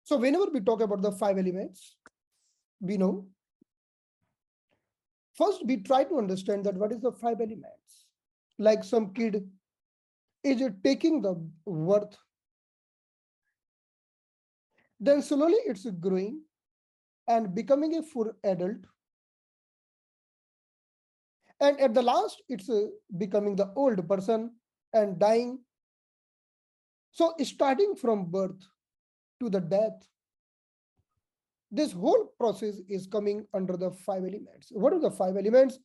So whenever we talk about the five elements, we know first we try to understand that what is the five elements. Like some kid is taking the worth, then slowly it's growing and becoming a full adult, and at the last it's becoming the old person and dying. So starting from birth to the death, this whole process is coming under the five elements. What are the five elements?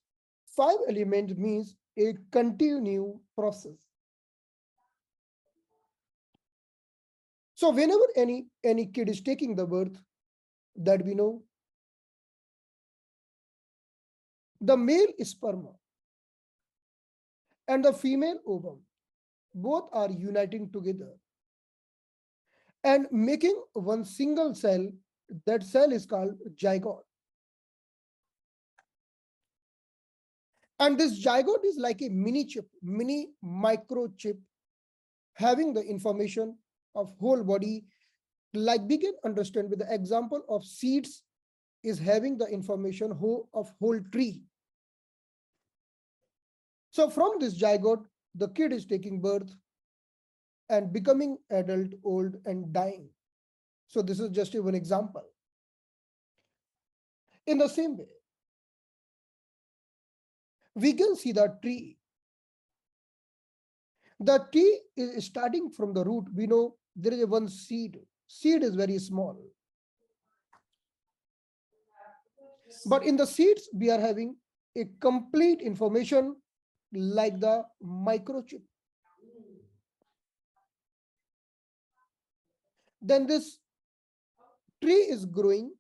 Five elements means a continuous process. So whenever any kid is taking the birth, that we know, the male sperma and the female ovum both are uniting together and making one single cell. That cell is called zygote. And this zygote is like a mini chip, mini microchip, having the information of whole body. Like we can understand with the example of seeds is having the information of whole tree. So from this zygote, the kid is taking birth and becoming adult, old, and dying. So this is just one example. In the same way, we can see the tree. The tree is starting from the root. We know there is a one seed. Seed is very small. But in the seeds, we are having a complete information like the microchip. Then this tree is growing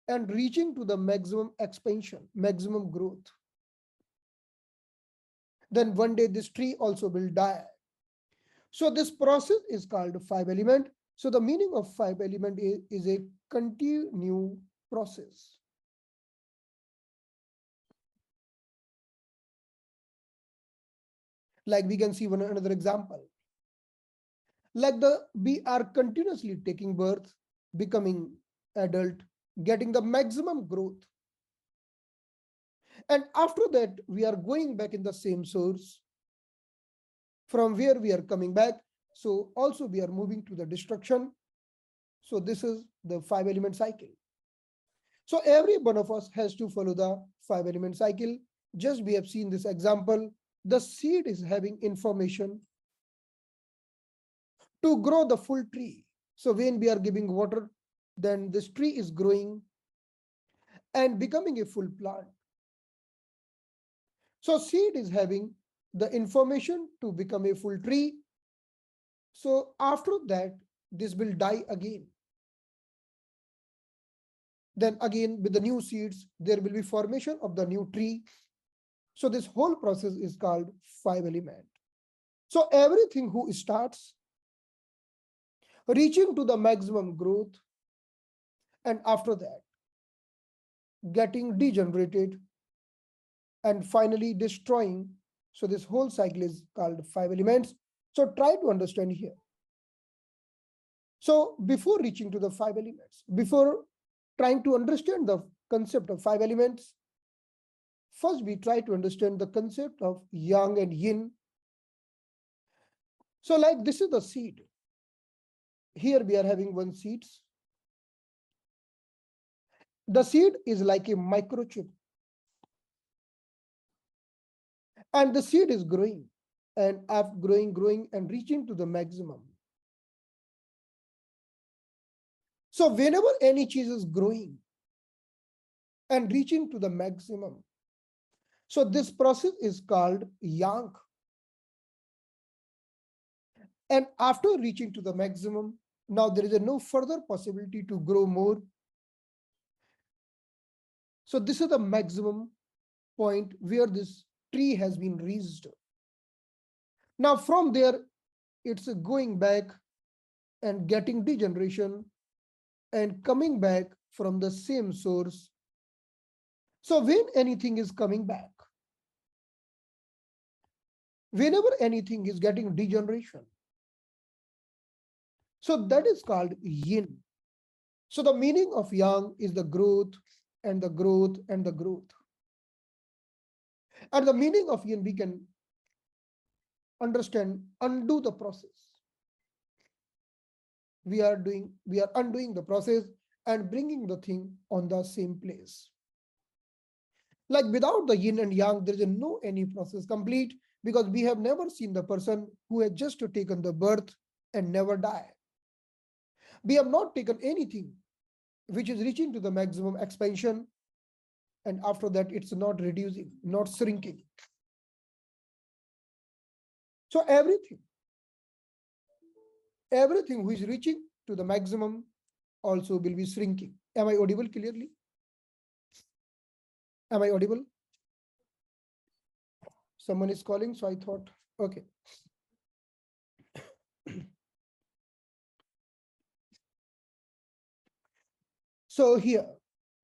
and reaching to the maximum expansion, maximum growth. Then one day this tree also will die. So this process is called five element. So the meaning of five element is a continuous process. Like we can see one another example. Like we are continuously taking birth, becoming adult, getting the maximum growth. And after that, we are going back in the same source from where we are coming back. So also we are moving to the destruction. So this is the five element cycle. So every one of us has to follow the five element cycle. Just we have seen this example. The seed is having information to grow the full tree. So when we are giving water, then this tree is growing and becoming a full plant. So seed is having the information to become a full tree. So after that, this will die again. Then again with the new seeds, there will be formation of the new tree. So this whole process is called five element. So everything who starts reaching to the maximum growth, and after that getting degenerated and finally destroying. So this whole cycle is called five elements. So try to understand here. So before reaching to the five elements, before trying to understand the concept of five elements, first we try to understand the concept of yang and yin. So like this is the seed. Here we are having one seeds. The seed is like a microchip. And the seed is growing and after growing and reaching to the maximum. So whenever any cheese is growing and reaching to the maximum, so this process is called yang. And after reaching to the maximum, now there is no further possibility to grow more. So this is the maximum point where this tree has been reached. Now from there, it's going back and getting degeneration and coming back from the same source. So when anything is coming back, whenever anything is getting degeneration, so that is called yin. So the meaning of yang is the growth and the growth and the growth. And the meaning of yin, we can understand, undo the process. We are undoing the process and bringing the thing on the same place. Like without the yin and yang, there is no any process complete, because we have never seen the person who has just taken the birth and never die. We have not taken anything which is reaching to the maximum expansion, and after that it's not reducing, not shrinking. So everything which is reaching to the maximum also will be shrinking. Am I audible clearly? Am I audible? Someone is calling, so I thought, okay. So here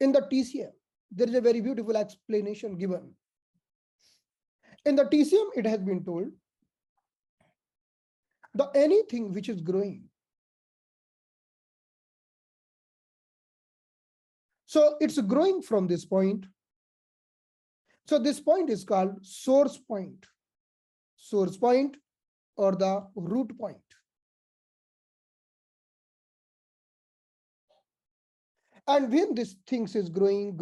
in the TCM, there is a very beautiful explanation given. In the TCM, it has been told the anything which is growing. So it's growing from this point. So this point is called source point or the root point. And when this things is growing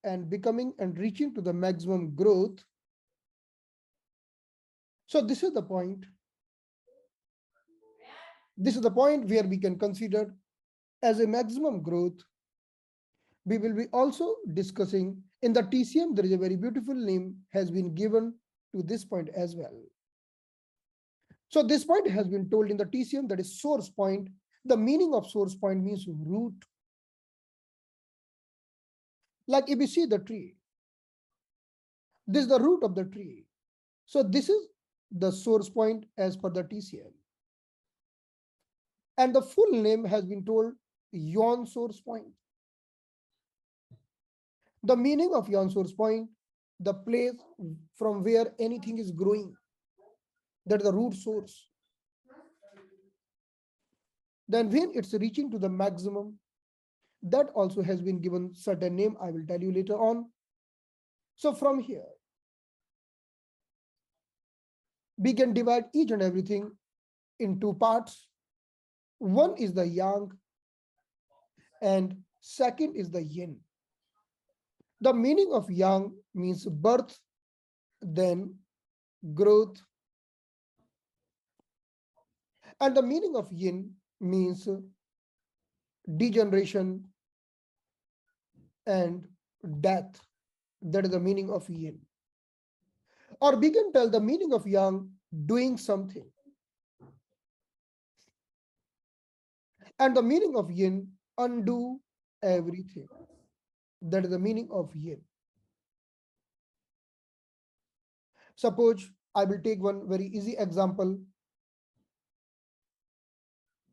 and becoming and reaching to the maximum growth, so this is the point. This is the point where we can consider as a maximum growth. We will be also discussing in the TCM, there is a very beautiful name has been given to this point as well. So this point has been told in the TCM, that is source point. The meaning of source point means root. Like if you see the tree, this is the root of the tree. So this is the source point as per the TCM. And the full name has been told Yon source point. The meaning of Yon source point, the place from where anything is growing, that is the root source. Then when it's reaching to the maximum, that also has been given certain name. I will tell you later on. So from here, we can divide each and everything in two parts. One is the yang and second is the yin. The meaning of yang means birth, then growth. And the meaning of yin means degeneration and death. That is the meaning of yin. Or we can tell the meaning of yang, doing something. And the meaning of yin, undo everything. That is the meaning of yin. Suppose I will take one very easy example.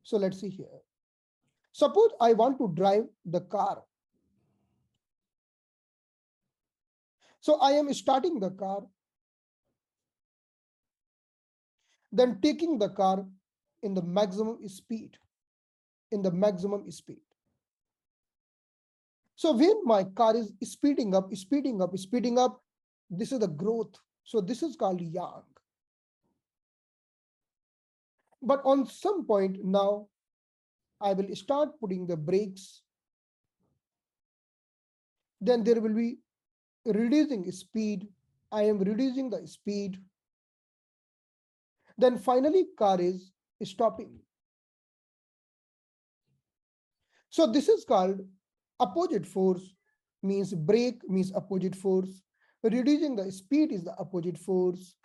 So let's see here. Suppose I want to drive the car. So I am starting the car, then taking the car in the maximum speed, So when my car is speeding up, this is the growth. So this is called yang. But on some point now, I will start putting the brakes. Then there will be reducing speed. I am reducing the speed. Then finally car is stopping. So this is called opposite force, means brake means opposite force. Reducing the speed is the opposite force.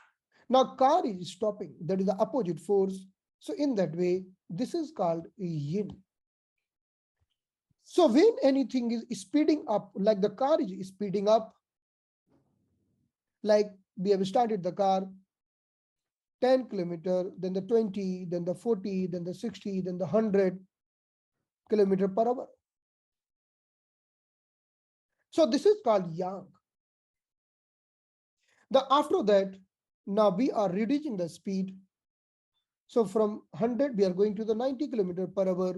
Now car is stopping, that is the opposite force. So in that way, this is called yin. So when anything is speeding up, like the car is speeding up, like we have started the car 10 kilometer, then the 20, then the 40, then the 60, then the 100 kilometer per hour. So this is called yang. After that, now we are reducing the speed. So from 100, we are going to the 90 kilometer per hour.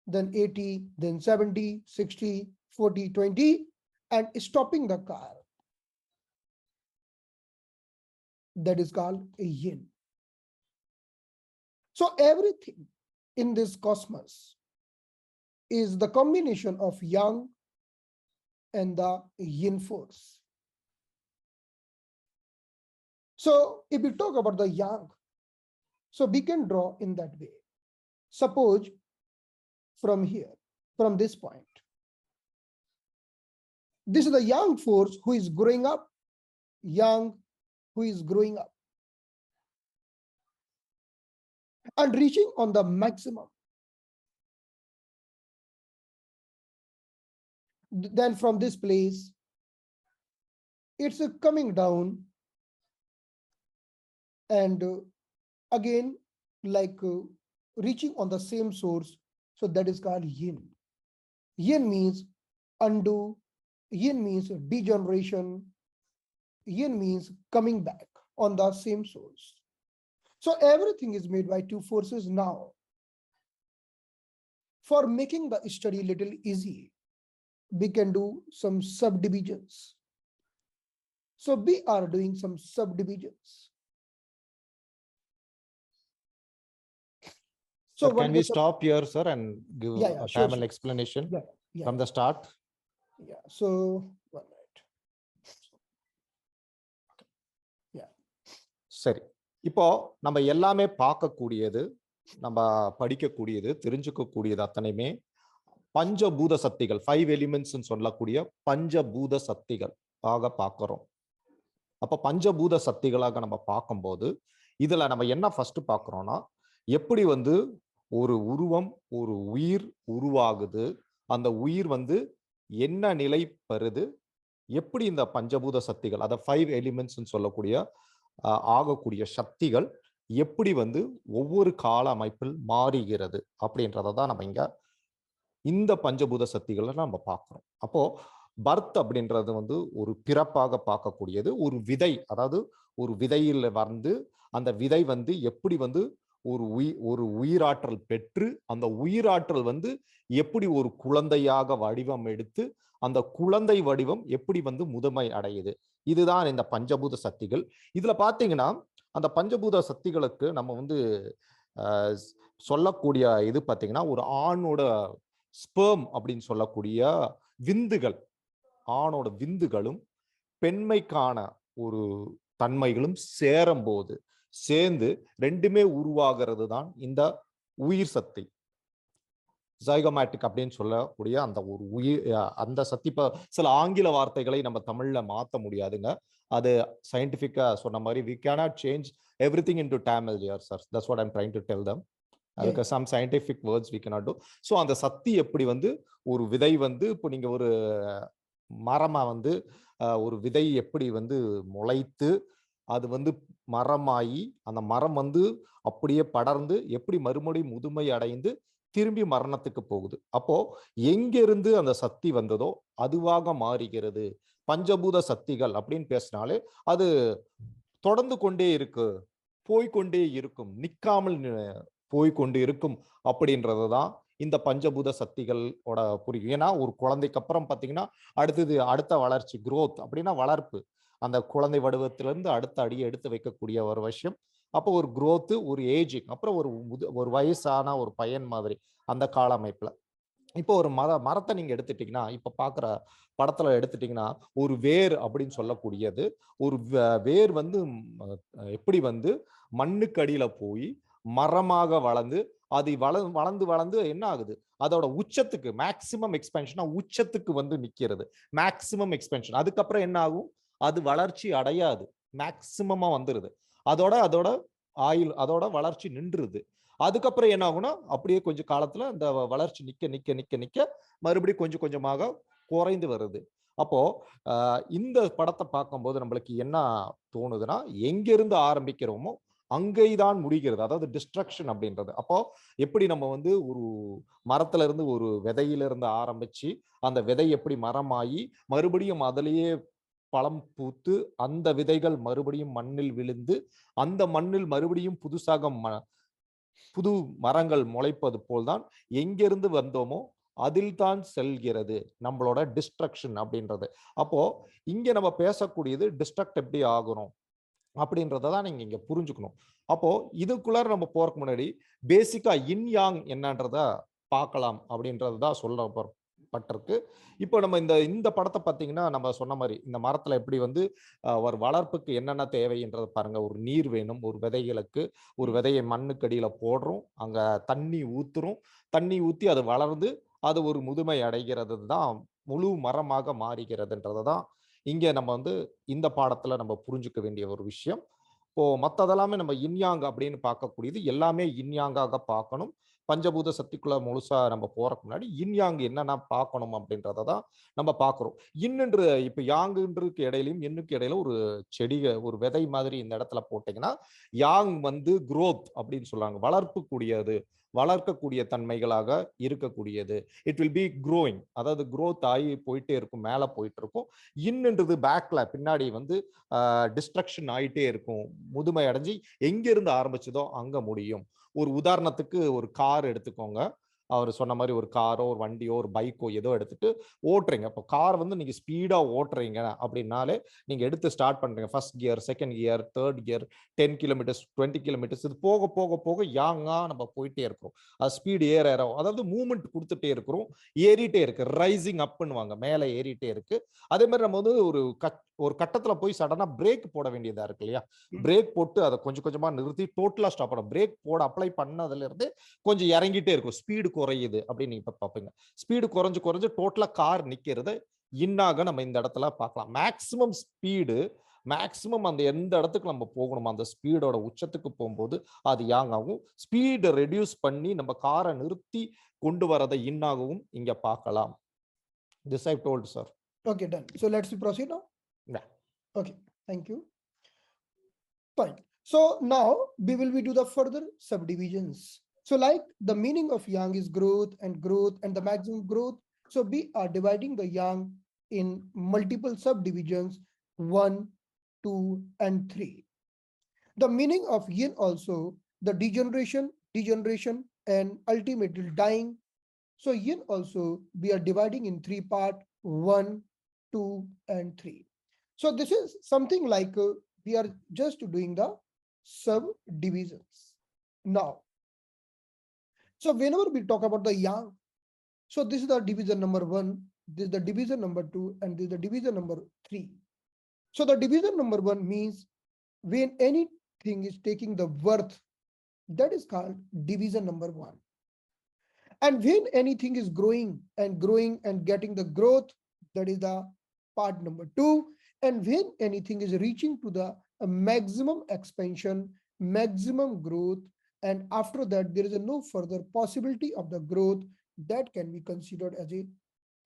then 80, then 70, 60, 40, 20, and stopping the car. That is called a yin. So everything in this cosmos is the combination of yang and the yin force. So if we talk about the yang, so we can draw in that way. Suppose from here, from this point, this is the yang force who is growing up, yang who is growing up and reaching on the maximum. Then from this place, it's coming down and again, like reaching on the same source. So that is called yin. Yin means undo, yin means degeneration, yin means coming back on the same source. So everything is made by two forces now. For making the study little easy, we can do some subdivisions. So we are doing some subdivisions. So sir, can we stop here, sir, and give a time and explanation from the start? Yeah. So 1 minute. Yeah. சரி, இப்போ நம்ம எல்லாமே பார்க்கக்கூடியது, நம்ம படிக்கக்கூடியது, தெரிஞ்சுக்கக்கூடியது அத்தனையுமே பஞ்சபூத சக்திகள், 5 elements சொல்லக்கூடிய பஞ்சபூத சக்திகள் ஆக பார்க்கிறோம். அப்ப பஞ்சபூத சக்திகளாக நம்ம பார்க்கும்போது இதுல நம்ம என்ன ஃபர்ஸ்ட் பார்க்கிறோம்னா, எப்படி வந்து ஒரு உருவம், ஒரு உயிர் உருவாகுது, அந்த உயிர் வந்து என்ன நிலை பெறுது, எப்படி இந்த பஞ்சபூத சக்திகள், அத 5 எலிமெண்ட்ஸ் சொல்லக்கூடிய ஆகக்கூடிய சக்திகள் எப்படி வந்து ஒவ்வொரு கால அமைப்பில் மாறுகிறது அப்படின்றத தான் நம்ம இங்க இந்த பஞ்சபூத சக்திகளை நம்ம பார்க்கிறோம். அப்போ பர்த் அப்படின்றது வந்து ஒரு பிறப்பாக பார்க்கக்கூடியது, ஒரு விதை, அதாவது ஒரு விதையில் வந்து அந்த விதை வந்து எப்படி வந்து ஒரு உயிராற்றல் பெற்று அந்த உயிராற்றல் வந்து எப்படி ஒரு குழந்தையாக வடிவம் எடுத்து அந்த குழந்தை வடிவம் எப்படி வந்து முதுமை அடையுது, இதுதான் இந்த பஞ்சபூத சக்திகள். இதுல பாத்தீங்கன்னா அந்த பஞ்சபூத சக்திகளுக்கு நம்ம வந்து சொல்லக்கூடிய இது பாத்தீங்கன்னா, ஒரு ஆணோட ஸ்பெர்ம் அப்படின்னு சொல்லக்கூடிய விந்துகள், ஆணோட விந்துகளும் பெண்மைக்கான ஒரு தன்மைகளும் சேரும் போது சேர்ந்து ரெண்டுமே உருவாகிறது தான் இந்த உயிர் சக்தி, ஜைகோமேட்டிக் அப்படின்னு சொல்லக்கூடிய அந்த ஒரு உயிர், அந்த சக்தி. இப்ப சில ஆங்கில வார்த்தைகளை நம்ம தமிழ்ல மாற்ற முடியாதுங்க, அது சயின்டிபிக்கா சொன்ன மாதிரி we cannot change everything into Tamil here, sir. That's what I'm trying to tell them. அதுக்கு some scientific words we cannot do. So அந்த சக்தி எப்படி வந்து ஒரு விதை வந்து, இப்போ நீங்க ஒரு மரமா வந்து ஒரு விதை எப்படி வந்து முளைத்து அது வந்து மரமாயி அந்த மரம் வந்து அப்படியே படர்ந்து எப்படி மறுபடியும் முதுமை அடைந்து திரும்பி மரணத்துக்கு போகுது. அப்போ எங்கிருந்து அந்த சக்தி வந்ததோ அதுவாக மாறுகிறது. பஞ்சபூத சக்திகள் அப்படின்னு பேசினாலே அது தொடர்ந்து கொண்டே இருக்கு, போய்கொண்டே இருக்கும், நிற்காமல் போய்கொண்டு இருக்கும் அப்படின்றதுதான் இந்த பஞ்சபூத சக்திகளோட புரியும். ஏன்னா ஒரு குழந்தைக்கு அப்புறம் பாத்தீங்கன்னா அடுத்த வளர்ச்சி, growth அப்படின்னா வளர்ப்பு, அந்த குழந்தை வடிவத்திலிருந்து அடுத்த அடியை எடுத்து வைக்கக்கூடிய ஒரு விஷயம். அப்போ ஒரு growth, ஒரு ஏஜிங், அப்புறம் ஒரு வயசான ஒரு பையன் மாதிரி அந்த கால அமைப்புல. இப்போ ஒரு மரத்தை நீங்க எடுத்துட்டீங்கன்னா, இப்ப பாக்குற படத்துல எடுத்துட்டீங்கன்னா, ஒரு வேர் அப்படின்னு சொல்லக்கூடியது, ஒரு வேர் வந்து எப்படி வந்து மண்ணுக்கு அடியில போய் மரமாக வளர்ந்து அது வளர்ந்து வளர்ந்து என்ன ஆகுது, அதோட உச்சத்துக்கு மேக்சிமம் எக்ஸ்பென்ஷனா உச்சத்துக்கு வந்து நிக்கிறது, மேக்சிமம் எக்ஸ்பென்ஷன். அதுக்கப்புறம் என்ன ஆகும், அது வளர்ச்சி அடையாது, மேக்சிமமா வந்துருது, அதோட ஆயுள், அதோட வளர்ச்சி நின்றுது. அதுக்கப்புறம் என்ன ஆகும்னா அப்படியே கொஞ்சம் காலத்துல அந்த வளர்ச்சி நிக்க நிக்க நிக்க நிக்க மறுபடியும் கொஞ்சம் கொஞ்சமாக குறைந்து வருது. அப்போ இந்த படத்தை பார்க்கும்போது நம்மளுக்கு என்ன தோணுதுன்னா, எங்கிருந்து ஆரம்பிக்கிறோமோ அங்கேதான் முடிகிறது, அதாவது டிஸ்ட்ரக்ஷன் அப்படின்றது. அப்போ எப்படி நம்ம வந்து ஒரு மரத்துல இருந்து ஒரு விதையிலிருந்து ஆரம்பிச்சு அந்த விதை எப்படி மரமாயி மறுபடியும் அதிலேயே பழம் பூத்து அந்த விதைகள் மறுபடியும் மண்ணில் விழுந்து அந்த மண்ணில் மறுபடியும் புதுசாக புது மரங்கள் முளைப்பது போல்தான் எங்கிருந்து வந்தோமோ அதில் தான் செல்கிறது நம்மளோட டிஸ்ட்ரக்ஷன் அப்படின்றது. அப்போ இங்க நம்ம பேசக்கூடியது டிஸ்ட்ரக்ட் எப்படி ஆகணும் அப்படின்றத தான் நீங்க இங்க புரிஞ்சுக்கணும். அப்போ இதுக்குள்ளார நம்ம போறதுக்கு முன்னாடி பேசிக்கா இன் யாங் என்னன்றத பார்க்கலாம் அப்படின்றது தான் சொல்லப்பட்டிருக்கு. இப்போ நம்ம இந்த இந்த படத்தை பார்த்தீங்கன்னா நம்ம சொன்ன மாதிரி இந்த மரத்துல எப்படி வந்து ஒரு வளர்ப்புக்கு என்னென்ன தேவைன்றத பாருங்க. ஒரு நீர் வேணும், ஒரு விதைகளுக்கு ஒரு விதையை மண்ணுக்கு அடியில போடுறோம், அங்க தண்ணி ஊத்துறோம், தண்ணி ஊத்தி அது வளர்ந்து அது ஒரு முதுமை அடைகிறது தான் முழு மரமாக மாறுகிறதுன்றது தான் இங்க நம்ம வந்து இந்த பாடத்துல நம்ம புரிஞ்சுக்க வேண்டிய ஒரு விஷயம். இப்போ மத்ததெல்லாமே நம்ம இன்யாங் அப்படின்னு பார்க்கக்கூடியது எல்லாமே இன்யாங்காக பார்க்கணும். பஞ்சபூத சக்திக்குள்ள முழுசா நம்ம போறதுக்கு முன்னாடி இன்யாங் என்னென்ன பார்க்கணும் அப்படின்றத தான் நம்ம பார்க்குறோம். இன்னென்று இப்ப யாங்குன்றதுக்கு இடையிலும் இன்னுக்கு இடையில ஒரு செடிக ஒரு விதை மாதிரி இந்த இடத்துல போட்டீங்கன்னா யாங் வந்து growth அப்படின்னு சொல்றாங்க. வளர்ப்பு கூடியது, வளர்க்கக்கூடிய தன்மைகளாக இருக்கக்கூடியது. இட் வில் பி க்ரோயிங், அதாவது growth ஆகி போயிட்டே இருக்கும், மேல போயிட்டு இருக்கும். இன்னுன்றது பேக்ல பின்னாடி வந்து டிஸ்ட்ரக்ஷன் ஆயிட்டே இருக்கும், முதுமை அடைஞ்சு எங்க இருந்து ஆரம்பிச்சதோ அங்க முடியும். ஒரு உதாரணத்துக்கு ஒரு கார் எடுத்துக்கோங்க. அவர் சொன்ன மாதிரி ஒரு காரோ ஒரு வண்டியோ ஒரு பைக்கோ ஏதோ எடுத்துட்டு ஓட்டுறீங்க. இப்போ கார் வந்து நீங்க ஸ்பீடா ஓட்டுறீங்க அப்படின்னாலே நீங்க எடுத்து ஸ்டார்ட் பண்றீங்க. First gear, second gear, third gear, 10 kilometres, 20 kilometres, இது போக போக போக யாங்கா நம்ம போயிட்டே இருக்கிறோம். அது ஸ்பீடு ஏற ஏற அதாவது மூவ்மெண்ட் கொடுத்துட்டே இருக்கிறோம், ஏறிட்டே இருக்கு, ரைசிங் அப்னுவாங்க, மேலே ஏறிட்டே இருக்கு. அதே மாதிரி நம்ம வந்து ஒரு கட்டத்துல போய் சடனா பிரேக் போட வேண்டியதா இருக்கு இல்லையா? பிரேக் போட்டு அதை கொஞ்சம் கொஞ்சமா நிறுத்தி டோட்டலா ஸ்டாப் பண்ண, பிரேக் போட அப்ளை பண்ணதுல இருந்து கொஞ்சம் இறங்கிட்டே இருக்கும், ஸ்பீடு குறையுது அப்படின்னு நீங்க இப்ப பார்ப்பீங்க. ஸ்பீடு குறைஞ்சு குறைஞ்சு டோட்டலா கார் நிக்கிறது இன்னாக நம்ம இந்த இடத்துல பார்க்கலாம். மேக்சிமம் ஸ்பீடு, மேக்சிமம் அந்த எந்த இடத்துக்கு நம்ம போகணுமோ அந்த ஸ்பீடோட உச்சத்துக்கு போகும்போது அது யாங் ஆகும். ஸ்பீடை ரெடியூஸ் பண்ணி நம்ம காரை நிறுத்தி கொண்டு வரதை இன்னாகவும் இங்க பார்க்கலாம். This I told, sir. Okay, done. So let's proceed now. Yeah. Okay, thank you. Fine. So now we will do the further subdivisions. So like the meaning of yang is growth and the maximum growth. So we are dividing the yang in multiple subdivisions, 1, 2, and 3. The meaning of yin also, the degeneration, and ultimately dying. So yin also we are dividing in 3 parts, 1, 2, and 3. So this is something like we are just doing the subdivisions. Now, so whenever we talk about the yang, so this is the division number 1, this is the division number 2, and this is the division number 3. So the division number 1 means when anything is taking the worth, that is called division number 1. And when anything is growing and getting the growth, that is the part number 2. And when anything is reaching to the maximum expansion, maximum growth, and after that there is no further possibility of the growth, that can be considered as a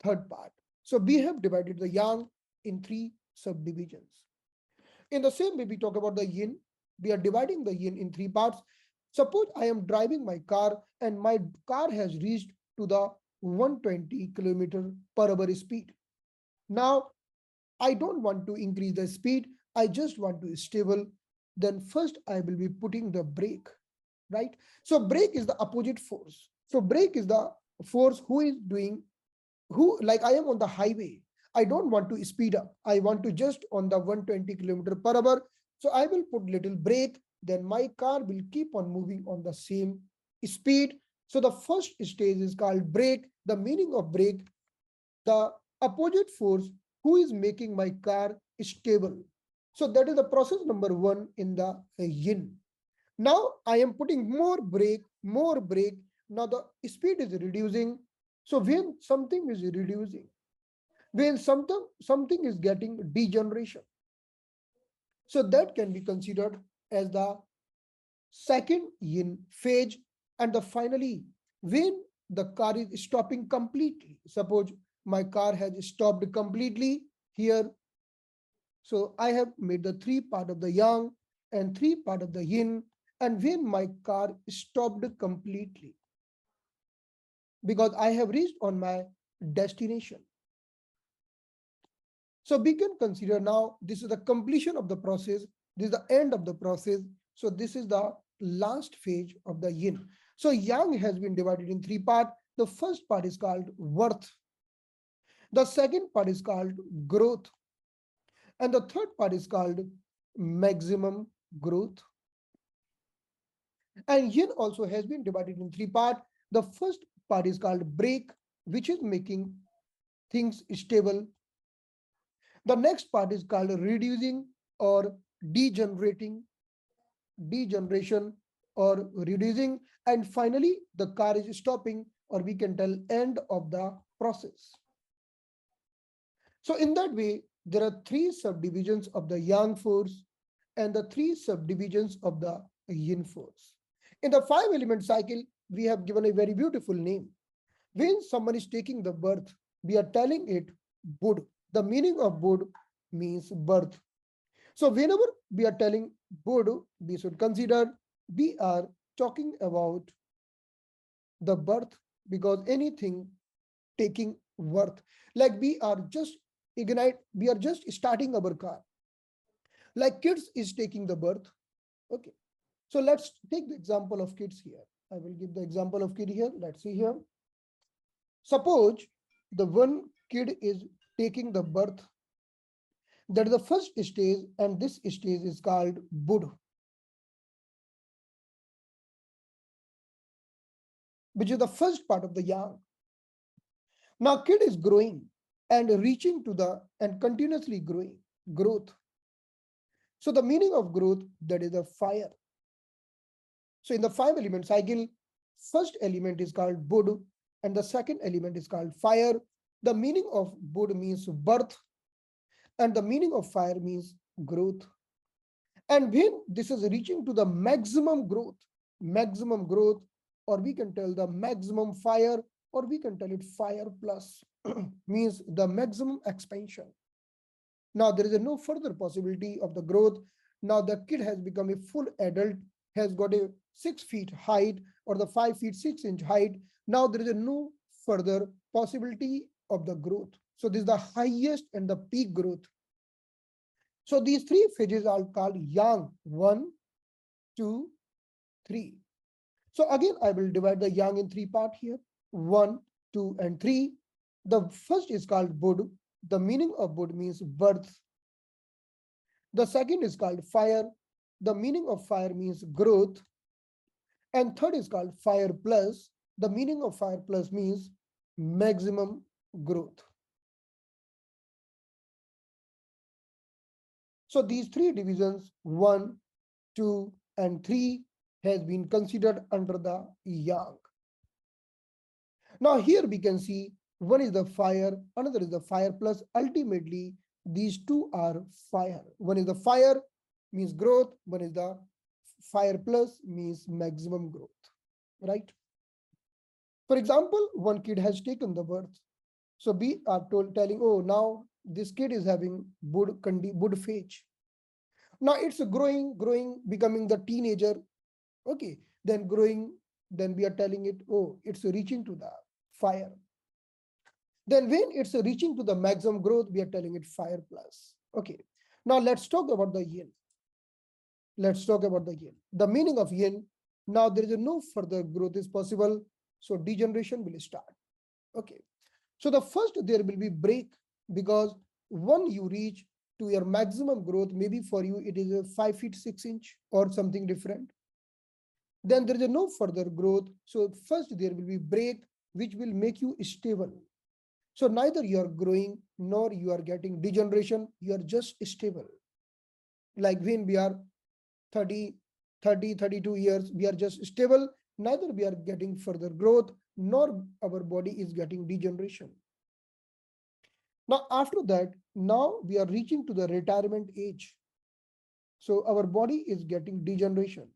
third part. So we have divided the yang in 3 subdivisions. In the same way, we talk about the yin. We are dividing the yin in 3 parts. Suppose I am driving my car and my car has reached to the 120 kilometer per hour speed. Now, I don't want to increase the speed. I just want to stable. Then first I will be putting the brake, right? So brake is the opposite force. So brake is the force who is doing, like I am on the highway. I don't want to speed up. I want to just on the 120 kilometer per hour. So I will put little brake, then my car will keep on moving on the same speed. So the first stage is called brake. The meaning of brake, the opposite force who is making my car stable. So that is the process number 1 in the yin. Now I am putting more brake. Now the speed is reducing. So when something is reducing, when something is getting degeneration, so that can be considered as the second yin phase. And the finally, when the car is stopping completely, suppose my car has stopped completely here. So I have made the 3 part of the yang and 3 part of the yin. And when my car stopped completely, because I have reached on my destination. So we can consider now this is the completion of the process. This is the end of the process. So this is the last phase of the yin. So yang has been divided in three parts. The first part is called worth. The second part is called growth. And the third part is called maximum growth. And yin also has been divided in three parts. The first part is called break, which is making things stable. The next part is called reducing or degenerating, degeneration or reducing. And finally, the car is stopping, or we can tell end of the process. So in that way, there are three subdivisions of the yang force and the three subdivisions of the yin force. In the 5-element cycle, we have given a very beautiful name. When someone is taking the birth, we are telling it Bud. The meaning of Bud means birth. So whenever we are telling Bud, we should consider we are talking about the birth, because anything taking worth, like we are just we are just starting our car, like kids is taking the birth. Okay, so let's take the example of kids here. I will give the example of kid here. Let's see here. Suppose the one kid is taking the birth. That is the first stage, and this stage is called Bud, which is the first part of the yang. Now kid is growing and reaching to the and continuously growing, growth. So the meaning of growth, that is the fire. So in the 5-element cycle, first element is called Bud and the second element is called fire. The meaning of Bud means birth and the meaning of fire means growth. And when this is reaching to the maximum growth, or we can tell the maximum fire, or we can tell it fire plus, means the maximum expansion. Now there is no further possibility of the growth. Now the kid has become a full adult, has got a 6 feet height or the 5 feet 6 inch height. Now there is no further possibility of the growth. So this is the highest and the peak growth. So these three phases are called yang, 1, 2, 3. So again, I will divide the yang in three parts here, 1, 2, and 3. The first is called Bud. The meaning of Bud means birth. The second is called fire. The meaning of fire means growth. And third is called fire plus. The meaning of fire plus means maximum growth. So these three divisions, 1, 2, and 3, has been considered under the yang. Now here we can see one is the fire, another is the fire plus. Ultimately, these two are fire. One is the fire means growth, one is the fire plus means maximum growth, right? For example, one kid has taken the birth. So we are telling, oh, now this kid is having Bud phase. Now it's growing, becoming the teenager. Okay, then growing, then we are telling it, oh, it's reaching to the fire. Then when it's reaching to the maximum growth, we are telling it fire plus. Okay, now let's talk about the yin. Let's talk about the yin. The meaning of yin, now there is no further growth is possible, so degeneration will start. Okay, so the first there will be break, because when you reach to your maximum growth, maybe for you it is a 5 feet 6 inch or something different. Then there is no further growth. So first there will be break, which will make you stable. So neither you are growing nor you are getting degeneration, you are just stable. Like when we are 32 years, we are just stable, neither we are getting further growth, nor our body is getting degeneration. Now after that, now we are reaching to the retirement age. So our body is getting degeneration.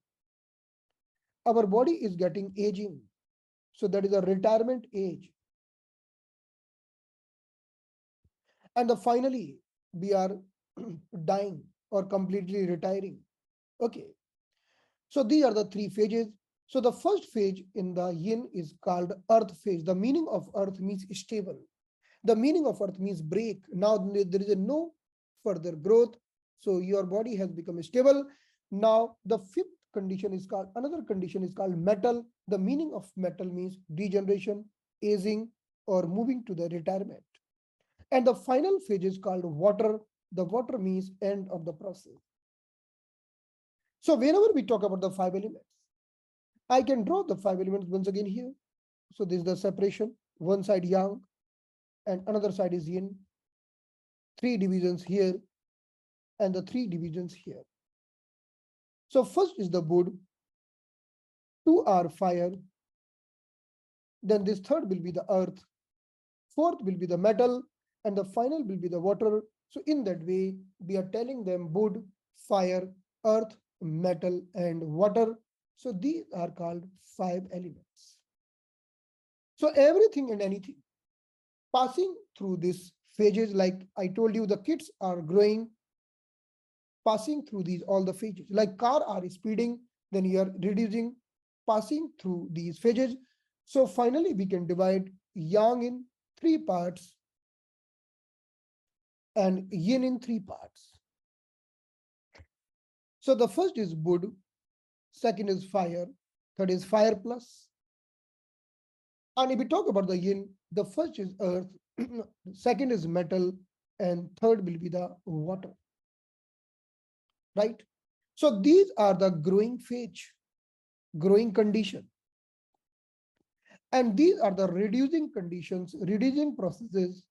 Our body is getting aging. So that is a retirement age. And finally, we are dying or completely retiring. Okay. So these are the three phases. So the first phase in the yin is called earth phase. The meaning of earth means stable. The meaning of earth means break. Now there is no further growth. So your body has become stable. Now the fifth condition is called, another condition is called metal. The meaning of metal means degeneration, aging, or moving to the retirement. And the final phase is called water. The water means end of the process. So whenever we talk about the five elements, I can draw the five elements once again here. So this is the separation. One side yang and another side is yin. Three divisions here and the three divisions here. So first is the wood, two are fire, then this third will be the earth, fourth will be the metal, and the final will be the water. So in that way, we are telling them wood, fire, earth, metal, and water. So these are called five elements. So everything and anything passing through these phases, like I told you, the kids are growing, passing through these all the phases. Like car are speeding, then you are reducing, passing through these phases. So finally, we can divide yang in three parts and yin in three parts. So the first is wood, second is fire, third is fire plus. And if we talk about the yin, the first is earth, second is metal, and third will be the water. Right? So these are the growing phase, growing condition. And these are the reducing conditions, reducing processes,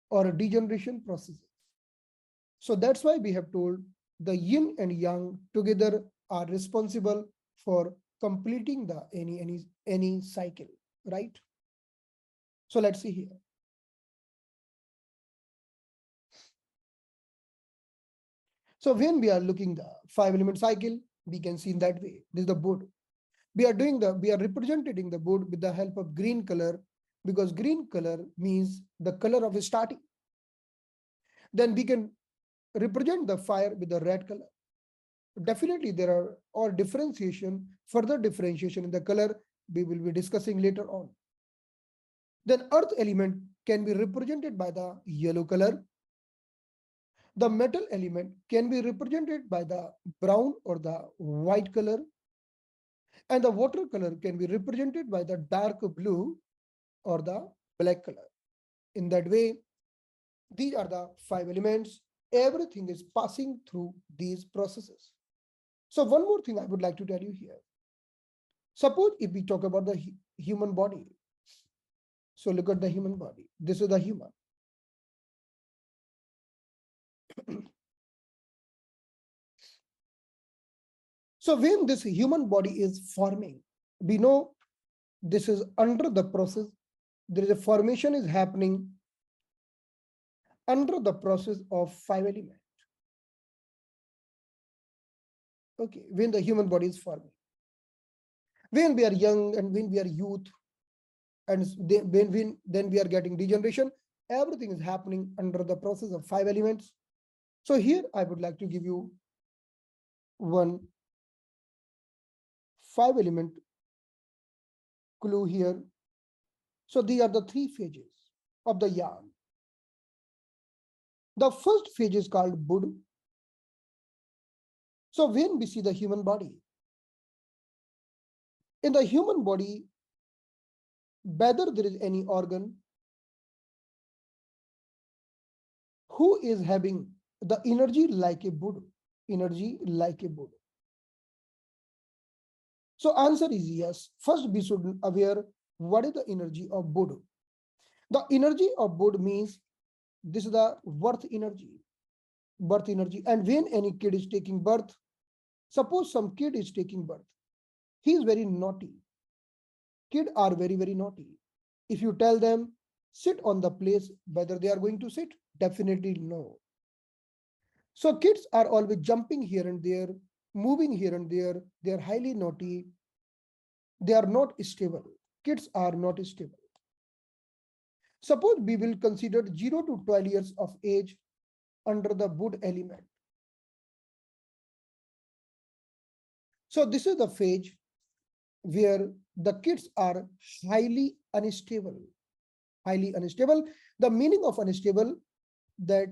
or degeneration processes. So that's why we have told the yin and yang together are responsible for completing the any cycle, right? So let's see here. So when we are looking the five element cycle, we can see in that way. This is the board. We are representing the board with the help of green color, because green color means the color of starting. Then we can represent the fire with the red color. Definitely there are all differentiation, further differentiation in the color we will be discussing later on. Then earth element can be represented by the yellow color. The metal element can be represented by the brown or the white color. And the water color can be represented by the dark blue or the black color. In that way, these are the five elements. Everything is passing through these processes. So one more thing I would like to tell you here. Suppose if we talk about the human body. So look at the human body. This is the human. So when this human body is forming, we know this is under the process. There is a formation is happening under the process of five elements. Okay, when the human body is forming. When we are young and when we are youth, and then we are getting degeneration, everything is happening under the process of five elements. So here I would like to give you one five element clue here. So these are the three phases of the yarn. The first phase is called bud. So when we see the human body, in the human body, whether there is any organ who is having the energy like a bud, energy like a bud. So answer is yes. First, we should aware what is the energy of bud. The energy of bud means this is the birth energy. And when any kid is taking birth, suppose some kid is taking birth, he is very naughty. Kids are very, very naughty. If you tell them sit on the place, whether they are going to sit, definitely no. So kids are always jumping here and there, moving here and there. They are highly naughty. They are not stable. Kids are not stable. Suppose we will consider 0 to 12 years of age under the bud element. So this is the phase where the kids are highly unstable. Highly unstable. The meaning of unstable, that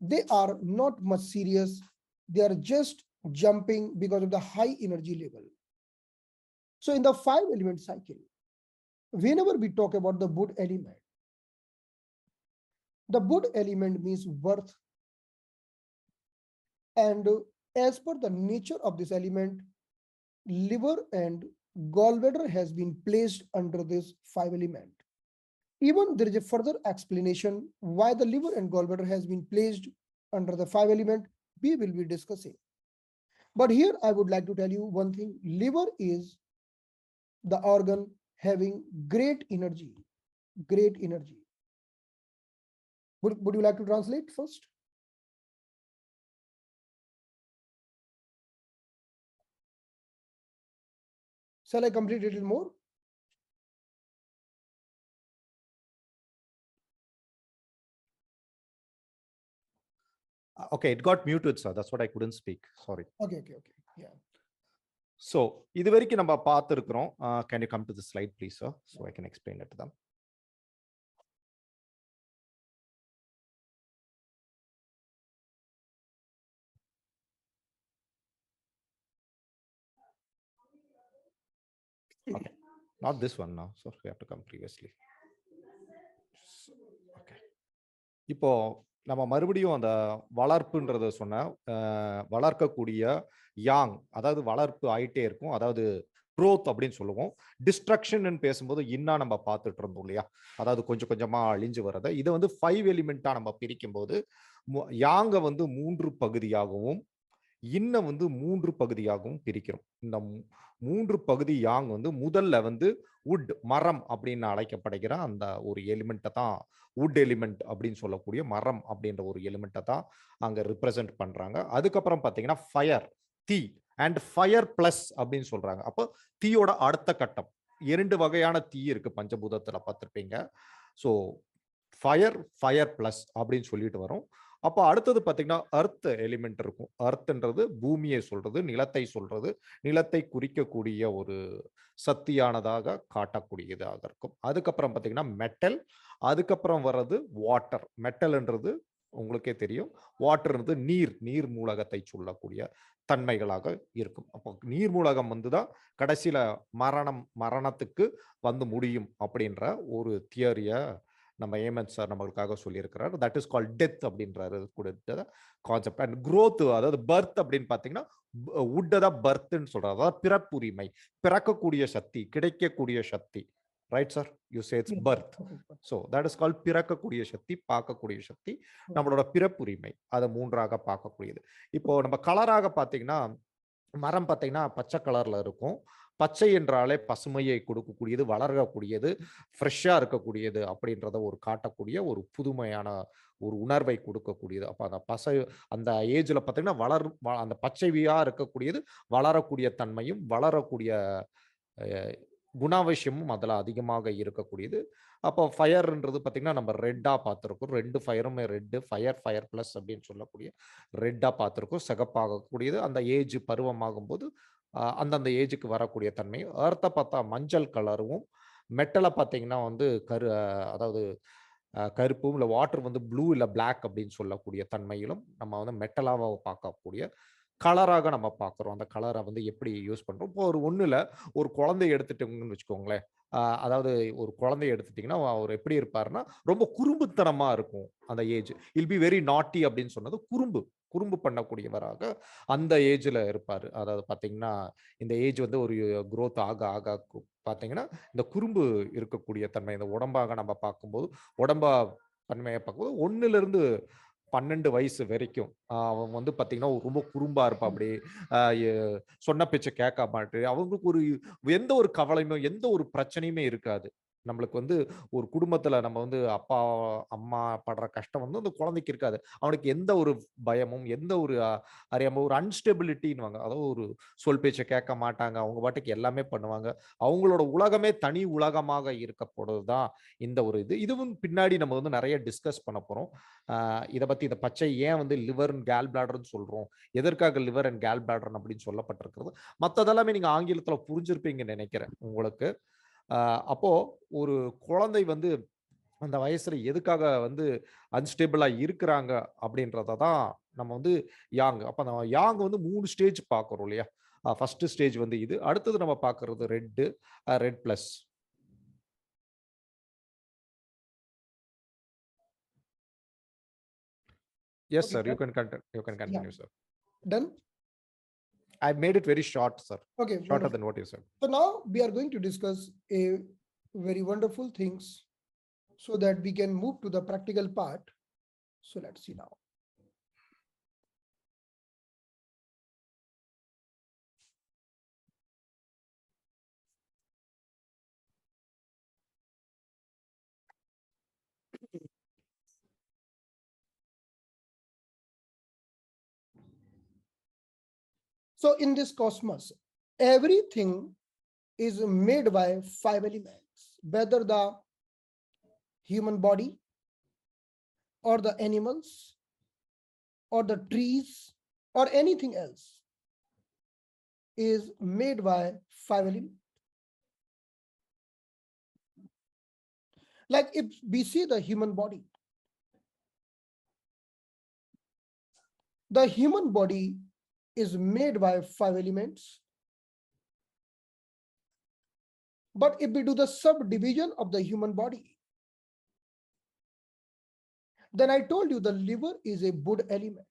they are not much serious. They are just jumping because of the high energy level. So in the 5 element cycle, whenever we talk about the wood element, the wood element means birth. And as per the nature of this element, liver and gallbladder has been placed under this 5 element. Even there is a further explanation why the liver and gallbladder has been placed under the 5 element we will be discussing. But here I would like to tell you one thing. Liver is the organ having great energy, great energy. Would you like to translate first? Shall I complete a little more? Okay, it got muted, sir. That's what I couldn't speak. Sorry. Okay. Yeah. So, இது வரைக்கும் நம்ம பார்த்திருக்கிறோம். Can you come to the slide, please, sir? So I can explain it to them. Okay, not this one now. So we have to come previously. Okay. இப்போ நம்ம மறுபடியும் அந்த வளர்ப்புன்றத சொன்ன வளர்க்கக்கூடிய யாங், அதாவது வளர்ப்பு ஆயிட்டே இருக்கும், அதாவது growth அப்படின்னு சொல்லுவோம். டிஸ்ட்ரக்ஷன் பேசும்போது இன்னா நம்ம பார்த்துட்டு இருந்தோம் இல்லையா, அதாவது கொஞ்சம் கொஞ்சமா அழிஞ்சு வரதை. இதை வந்து 5 எலிமெண்டா நம்ம பிரிக்கும் போது யாங்க வந்து 3 பகுதியாகவும் இன்ன வந்து 3 பகுதியாகவும் பிரிக்கிறோம். இந்த 3 பகுதி யாங் வந்து முதல்ல வந்து வுட், மரம் அப்படின்னு அழைக்கப்படுகிற அந்த ஒரு எலிமெண்ட்டை தான் வுட் எலிமெண்ட் அப்படின்னு சொல்லக்கூடிய மரம் அப்படின்ற ஒரு எலிமெண்ட்டை தான் அங்க ரிப்ரசென்ட் பண்றாங்க. அதுக்கப்புறம் பார்த்தீங்கன்னா ஃபயர், தீ அண்ட் ஃபயர் பிளஸ் அப்படின்னு சொல்றாங்க. அப்போ தீயோட அடுத்த கட்டம், 2 வகையான தீ இருக்கு பஞ்சபூதத்துல பார்த்திருப்பீங்க. ஸோ ஃபயர், ஃபயர் பிளஸ் அப்படின்னு சொல்லிட்டு வரும். அப்போ அடுத்தது பார்த்தீங்கன்னா அர்த் எலிமெண்ட் இருக்கும். அர்த்ன்றது பூமியை சொல்றது, நிலத்தை சொல்றது, நிலத்தை குறிக்கக்கூடிய ஒரு சக்தியானதாக காட்டக்கூடியதாக இருக்கும். அதுக்கப்புறம் பார்த்தீங்கன்னா மெட்டல், அதுக்கப்புறம் வர்றது வாட்டர். மெட்டல்ன்றது உங்களுக்கே தெரியும், வாட்டர்ன்றது நீர், நீர் மூலகத்தை சொல்லக்கூடிய தன்மைகளாக இருக்கும். அப்போ நீர் மூலகம் வந்து தான் கடைசியில மரணத்துக்கு வந்து முடியும் அப்படின்ற ஒரு தியரியை நம்ம ஏமன் சார் நம்மளுக்காக சொல்லியிருக்கிறார். தட் இஸ் கால் டெத் அப்படின்றாரு கொடுத்த கான்செப்ட். அண்ட் growth, அதாவது பர்த் அப்படின்னு பார்த்தீங்கன்னா வுட்டை தான் பர்த்ன்னு சொல்றாரு. அதாவது பிறப்புரிமை, பிறக்கக்கூடிய சக்தி, கிடைக்கக்கூடிய சக்தி. Right sir, you say it's birth. So that is call பிறக்கக்கூடிய சக்தி, பார்க்கக்கூடிய சக்தி, நம்மளோட பிறப்புரிமை. அதை 3ஆக பார்க்கக்கூடியது. இப்போ நம்ம கலராக பார்த்தீங்கன்னா மரம் பார்த்தீங்கன்னா பச்சை கலர்ல இருக்கும். பச்சை என்றாலே பசுமையை கொடுக்கக்கூடியது, வளரக்கூடியது, ஃப்ரெஷ்ஷாக இருக்கக்கூடியது அப்படின்றத ஒரு காட்டக்கூடிய ஒரு புதுமையான ஒரு உணர்வை கொடுக்கக்கூடியது. அப்போ அந்த அந்த ஏஜில் பார்த்தீங்கன்னா அந்த பச்சைவியாக இருக்கக்கூடியது வளரக்கூடிய தன்மையும் வளரக்கூடிய குணாவசியமும் அதில் அதிகமாக இருக்கக்கூடியது. அப்போ ஃபயர்ன்றது பார்த்தீங்கன்னா நம்ம ரெட்டாக பார்த்துருக்கோம். 2 ஃபயருமே ரெட்டு, ஃபயர், ஃபயர் ப்ளஸ் அப்படின்னு சொல்லக்கூடிய ரெட்டாக பார்த்துருக்கோம். சிகப்பாகக்கூடியது அந்த ஏஜ் பருவமாகும்போது அந்தந்த ஏஜுக்கு வரக்கூடிய தன்மை. அர்த்தை பார்த்தா மஞ்சள் கலரும், மெட்டலை பார்த்தீங்கன்னா வந்து அதாவது கருப்பும், இல்லை வாட்டர் வந்து ப்ளூ இல்லை பிளாக் அப்படின்னு சொல்லக்கூடிய தன்மையிலும் நம்ம வந்து மெட்டலாக பார்க்கக்கூடிய கலராக நம்ம பார்க்குறோம். அந்த கலரை வந்து எப்படி யூஸ் பண்ணுறோம். இப்போ ஒன்றுல ஒரு குழந்தை எடுத்துட்டோங்கன்னு வச்சுக்கோங்களேன். அதாவது ஒரு குழந்தை எடுத்துட்டிங்கன்னா அவர் எப்படி இருப்பாருன்னா ரொம்ப குறும்புத்தனமாக இருக்கும். அந்த ஏஜ் இல் பி வெரி நாட்டி அப்படின்னு சொன்னது குறும்பு பண்ணக்கூடியவராக அந்த ஏஜில் இருப்பார். அதாவது பார்த்தீங்கன்னா இந்த ஏஜ் வந்து ஒரு growth ஆக பார்த்தீங்கன்னா இந்த குறும்பு இருக்கக்கூடிய தன்மை, இந்த உடம்பாக நம்ம பார்க்கும்போது உடம்பா தன்மையை பார்க்கும்போது 1லிருந்து 12 வயசு வரைக்கும் அவன் வந்து பார்த்தீங்கன்னா ரொம்ப குறும்பா இருப்பா. அப்படி சொன்ன பேச்சை கேட்க மாட்டு. அவங்களுக்கு எந்த ஒரு கவலையுமே, எந்த ஒரு பிரச்சனையுமே இருக்காது. நம்மளுக்கு வந்து ஒரு குடும்பத்துல நம்ம வந்து அப்பா அம்மா படுற கஷ்டம் வந்து அந்த குழந்தைக்கு இருக்காது. அவனுக்கு எந்த ஒரு பயமும், எந்த ஒரு அறியாம ஒரு அன்ஸ்டெபிலிட்டின்னு, அதாவது ஒரு சொல் பேச்சை கேட்க மாட்டாங்க. அவங்க பாட்டுக்கு எல்லாமே பண்ணுவாங்க. அவங்களோட உலகமே தனி உலகமாக இருக்கப்போறது தான் இந்த ஒரு இதுவும் பின்னாடி நம்ம வந்து நிறைய டிஸ்கஸ் பண்ண போறோம். இதை பத்தி இந்த பச்சை ஏன் வந்து லிவர் அண்ட் கேல் பிளாடர்னு சொல்றோம், எதற்காக லிவர் அண்ட் கேல் பிளாடர் அப்படின்னு சொல்லப்பட்டிருக்கிறது, மற்றதெல்லாமே நீங்க ஆங்கிலத்துல புரிஞ்சிருப்பீங்கன்னு நினைக்கிறேன் உங்களுக்கு. அப்போ ஒரு குழந்தை வந்து அந்த வயசுல எதுக்காக வந்து அன்ஸ்டேபிளா இருக்கிறாங்க அப்படின்றத தான் நம்ம வந்து யாங். அப்ப நம்ம யாங் வந்து 3 ஸ்டேஜ் பார்க்குறோம் இல்லையா? ஃபர்ஸ்ட் ஸ்டேஜ் வந்து இது. அடுத்தது நம்ம பார்க்கறது red plus. Yes Okay, sir. done. You can Yeah, continue sir. done. I made it very short sir. Okay, shorter wonderful. Then what you said. So now we are going to discuss a very wonderful things so that we can move to the practical part. So let's see now. So in this cosmos, everything is made by 5 elements, whether the human body or the animals or the trees or anything else is made by 5 elements. Like if we see the human body is made by 5 elements. But if we do the subdivision of the human body, then I told you the liver is a wood element.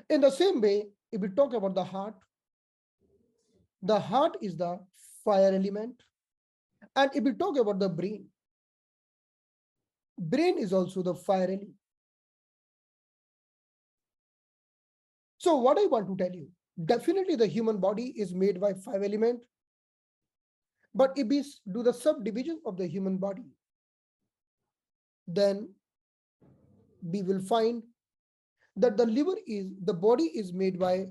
In the same way, if we talk about the heart is the fire element. And if we talk about the brain is also the fire element. So what I want to tell you, definitely the human body is made by 5 elements. But if we do the subdivision of the human body, then we will find that the body is made by,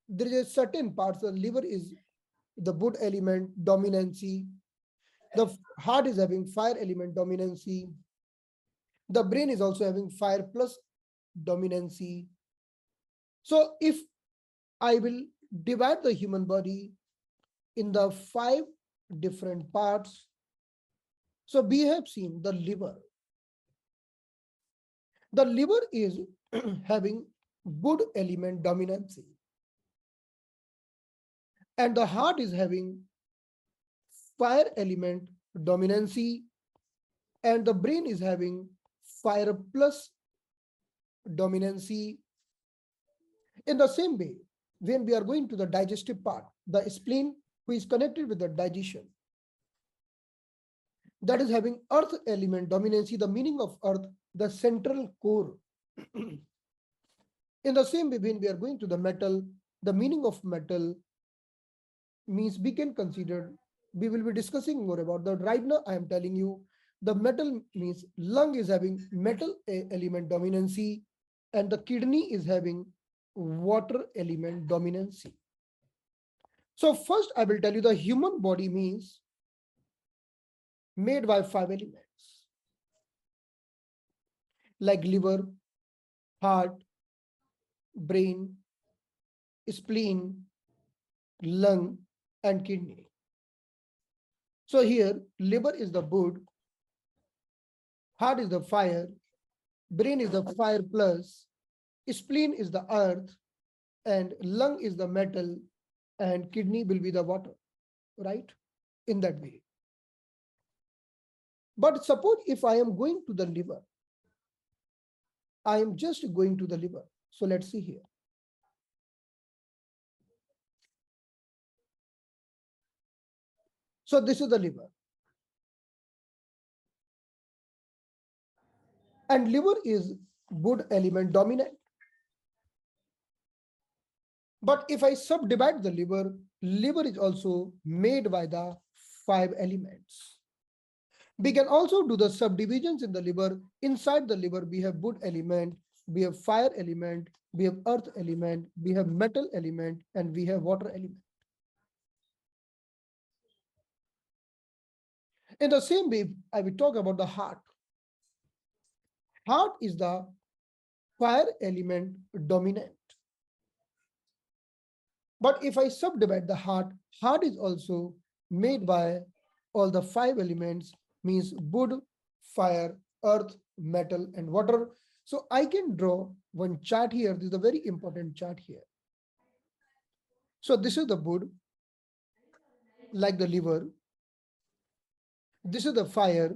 there is a certain parts, the liver is the wood element dominancy, the heart is having fire element dominancy, the brain is also having fire plus dominancy. So if I will divide the human body in the 5 different parts, so we have seen the liver. The liver is having wood element dominancy, and the heart is having fire element dominancy, and the brain is having fire plus dominancy. In the same way, when we are going to the digestive part, the spleen, who is connected with the digestion, that is having earth element dominancy, the meaning of earth, the central core. In the same way, when we are going to the metal, the meaning of metal means we can consider, we will be discussing more about that. Right now, I am telling you the metal means lung is having metal element dominancy, and the kidney is having water element dominancy. So first I will tell you the human body means made by 5 elements like liver, heart, brain, spleen, lung, and kidney. So here liver is the wood, heart is the fire, brain is the fire plus, spleen is the earth, and lung is the metal, and kidney will be the water, right? In that way. But suppose if I am going to the liver, I am just going to the liver. So let's see here. So this is the liver. And liver is wood element dominant. But if I subdivide the liver is also made by the 5 elements. We can also do the subdivisions in the liver. Inside the liver, we have wood element, we have fire element, we have earth element, we have metal element, and we have water element. In the same way, I will talk about the heart. Heart is the fire element dominant. But if I subdivide the heart, heart is also made by all the 5 elements, means wood, fire, earth, metal, and water. So I can draw one chart here. This is a very important chart here. So this is the wood, like the liver. This is the fire.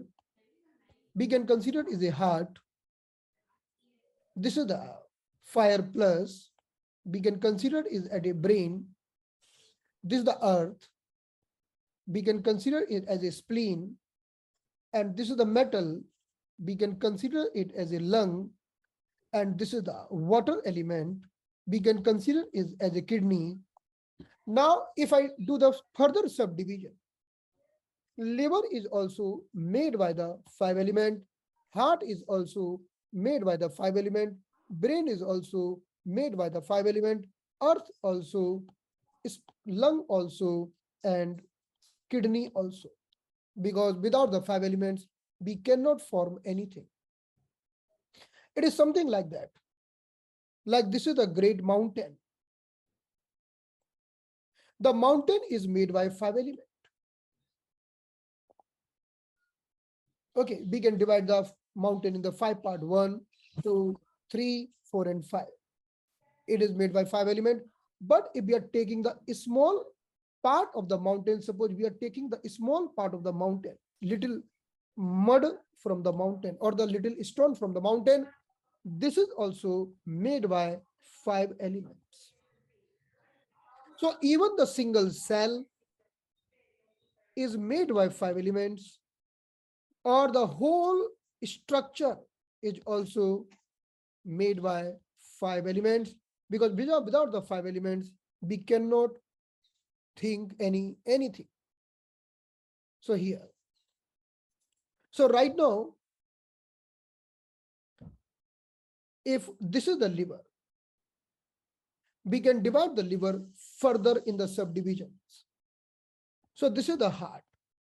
We can consider it is a heart. This is the fire plus. We can consider it is at a brain. This is the earth. We can consider it as a spleen. And this is the metal. We can consider it as a lung. And this is the water element. We can consider it as a kidney. Now, if I do the further subdivision, liver is also made by the 5 element. Heart is also made by the 5 element. Brain is also made by the 5 element. Earth also, lung also, and kidney also. Because without the 5 elements, we cannot form anything. It is something like that. Like this is a great mountain. The mountain is made by 5 elements. Okay, we can divide the mountain in the 5 part: 1, 2, 3, 4, and 5. It is made by 5 elements. But if we are taking the small part of the mountain, suppose we are taking the small part of the mountain, little mud from the mountain or the little stone from the mountain, this is also made by 5 elements. So even the single cell is made by 5 elements, or the whole structure is also made by 5 elements, because without the 5 elements, we cannot think anything. So here. So right now, if this is the liver, we can divide the liver further in the subdivisions. So this is the heart.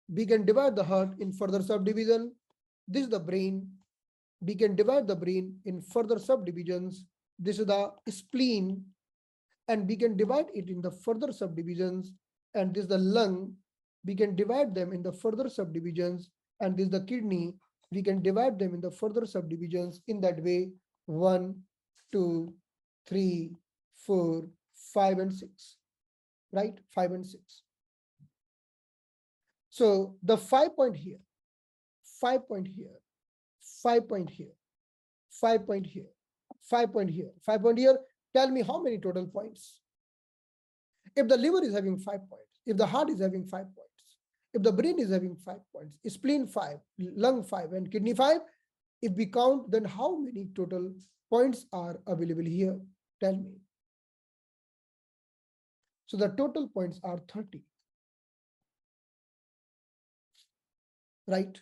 We can divide the heart in further subdivision. This is the brain. We can divide the brain in further subdivisions. This is the spleen, and we can divide it in the further subdivisions. And this is the lung. We can divide them in the further subdivisions. And this is the kidney. We can divide them in the further subdivisions. In that way, 1, 2, 3, 4, 5, and 6. Right? 5 and 6. So the 5 point here, 5 point here, 5 point here, 5 point here, 5 point here, 5 point here. Tell me how many total points. If the liver is having 5 points, if the heart is having 5 points, if the brain is having 5 points, spleen 5, lung 5, and kidney 5, if we count, then how many total points are available here? Tell me. So the total points are 30. Right?